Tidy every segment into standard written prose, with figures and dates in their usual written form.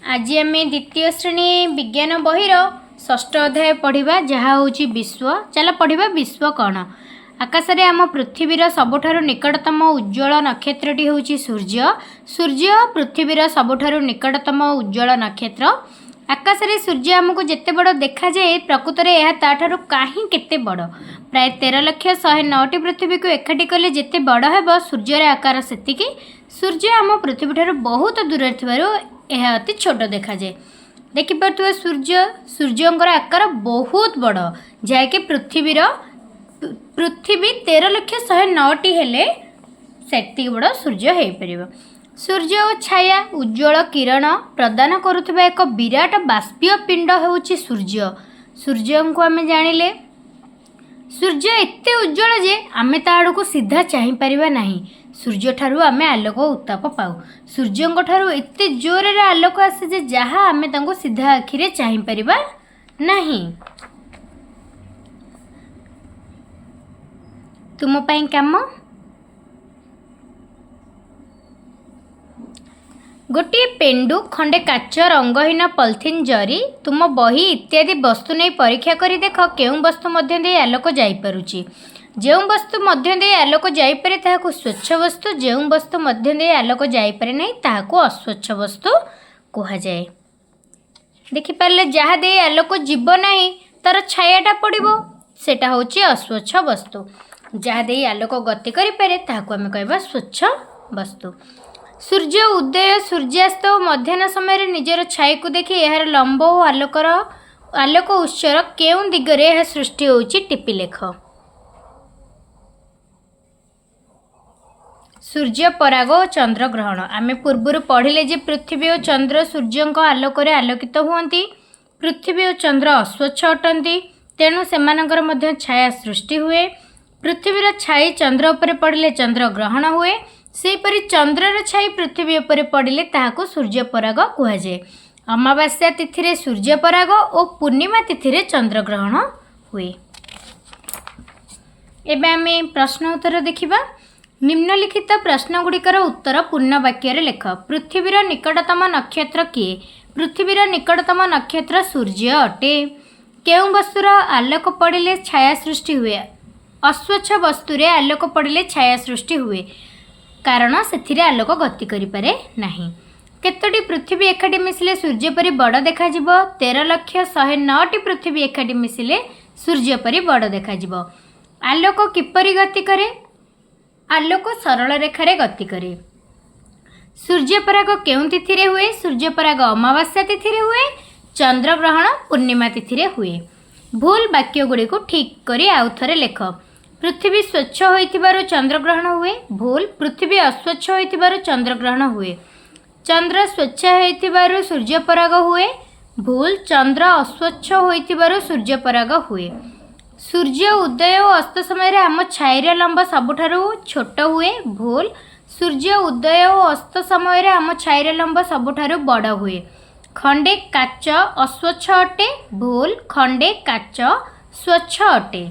आज आम द्वितीय श्रेणी विज्ञान बहिर षष्ठ अध्याय पढ़ा जहाँ हूँ विश्व। चल पढ़ा विश्व कौन। आकाश रे आम पृथ्वीर सबुठारु निकटतम उज्ज्वल नक्षत्रटी हूँ सूर्य। सूर्य पृथ्वीर सबुठारु निकटतम उज्ज्वल नक्षत्र। आकाश रे सूर्य आमको जिते बड़ देखा जाए प्रकृत में यह ताठारु कहीं केते बड़। प्राय 13,109 पृथ्वी को एकाठी कले जिते बड़ हेब सूर्यर आकार सेतिकी। सूर्य आम पृथ्वी ठारू बहुत दूर थिबारु यह अति छोट देखा जाए। देखिपे सूर्यर आकार बहुत बड़ जहाँकि पृथ्वी 13,109 हेले से बड़ सूर्य हो पार। सूर्य और छाया उज्ज्वल किरण प्रदान करुवा एक विराट बाष्पीय पिंड होउछि सूर्य। सूर्य को आम जानिले सूर्य एते उज्ज्वल जे आमे ताड़ को सीधा चाहि परिबा नहीं। सूर्य ठारू आमे आलोक उत्ताप पाऊ। सूर्य ठारू एते जोर रे आलोक आसे जे जहाँ आमे तांको सीधा आखिरे चाहि परिबा नहीं। तुम पई काम गोटे पेंडु खंडे काच रंगहीन पॉलिथिन जरी तुम बही इत्यादि वस्तु नहीं परीक्षा करी देख केउं वस्तु मध्य दे आलोक जाई पारुची। जेउं वस्तु मध्य दे आलोक जाई पारे ताहाकु स्वच्छ वस्तु, जेउं वस्तु मध्य दे आलोक जाई पारे नहीं ताहाकु अस्वच्छ वस्तु कहा जाए। देखि पारले जहा दे आलोक जीव नहीं तार छायाटा पड़िबो सेटा होची अस्वच्छ वस्तु। जहा दे आलोक गति करि पारे ताहाकु आमे कहबा स्वच्छ वस्तु। सूर्य उदय सूर्यास्त और मध्याह्न समय निजर छाई को देखि यार लंब और आलोक उत्सर केउं दिगरे यह सृष्टि होउची टिपी लेख। सूर्य पराग और चंद्र ग्रहण आमे पूर्वर पढ़िले जे पृथ्वी और चंद्र सूर्य आलोक आलोकित हुअंती। पृथ्वी और चंद्र अस्वच्छ अटंती तेणु सेमानंकर मध्य छाया सृष्टि हुए। पृथ्वीर छाई चंद्र उपरे पड़िले चंद्र ग्रहण हुए। सेपरि चंद्रर छाई पृथ्वी उपरे पड़िले ताहाकु सूर्य पराग कहा जाए। अमावास्या तिथि रे सूर्य पराग और पूर्णिमा तिथि रे चंद्र ग्रहण हुए। एबे आमे प्रश्न उत्तर देखिबा। निम्नलिखित प्रश्न गुड़िकर उत्तर पूर्ण वाक्य रे लेख। पृथ्वीर निकटतम नक्षत्र किए? पृथ्वीर निकटतम नक्षत्र सूर्य अटे। केउं वस्तुर आलोक पड़िले छाया सृष्टि हुए? अस्वच्छ वस्तुरे आलोक पड़िले छाया सृष्टि हुए कारण से आलोक गति करिपारे नाही। केतोटी पृथ्वी एकाठी मिसिले सूर्य परि बड़ देखा जिवो? 13,109 पृथ्वी एकाठी मिसिले सूर्य परि बड़ देखा जिवो। आलोक किपरि गति करे? आलोक सरल रेखारे गति करे। सूर्य पराग केउं तिथि रे हुए? सूर्य पराग अमावास्या तिथि रे हुए। चंद्र ग्रहण पूर्णिमा तिथि रे हुए। भूल वाक्य गुड़ी को ठीक करी आउ थरे लेख। पृथ्वी स्वच्छ होइतिबारु चंद्र ग्रहण हुए। भूल पृथ्वी अस्वच्छ होइतिबारु चंद्र ग्रहण हुए। चंद्र स्वच्छ होइतिबारु सूर्य पराग हुए। भूल चंद्र अस्वच्छ होइतिबारु सूर्य पराग हुए। सूर्य उदय और अस्त समय आम छाईर लंब सबुठारु छोट हुए। भूल सूर्य उदय और अस्त समय आम छाईर लंब सबुठारु बड़ हुए। खंडे काच अस्वच्छ अटे। भूल खंडे काच स्वच्छ अटे।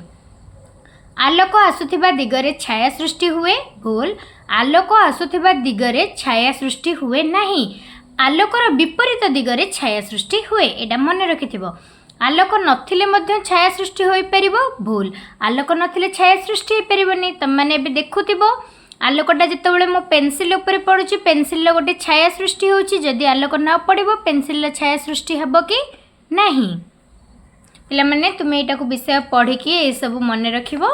आलोक आसुथिबा दिगरे छाया सृष्टि हुए। भूल आलोक आसुथिबा दिगरे छाया सृष्टि हुए नहीं। आलोकर विपरीत दिगरे छाया सृष्टि हुए। एटा मन रखिथिबो। आलोक नथिले मध्य छाया सृष्टि होई परिबो। भूल आलोक नथिले छाया सृष्टि होई परिबोनी। तुम माने एबे देखुथिबो आलोकटा जेतेबेले मो पेंसिल ऊपर पडुची पेंसिल गोटे छाया सृष्टि होउची। जदि आलोक न पड़िबो पेंसिल छाया सृष्टि हेबो कि नहीं? पिला माने तुम एटा को विषय पढ़ी कि ए सब मन रखिबो।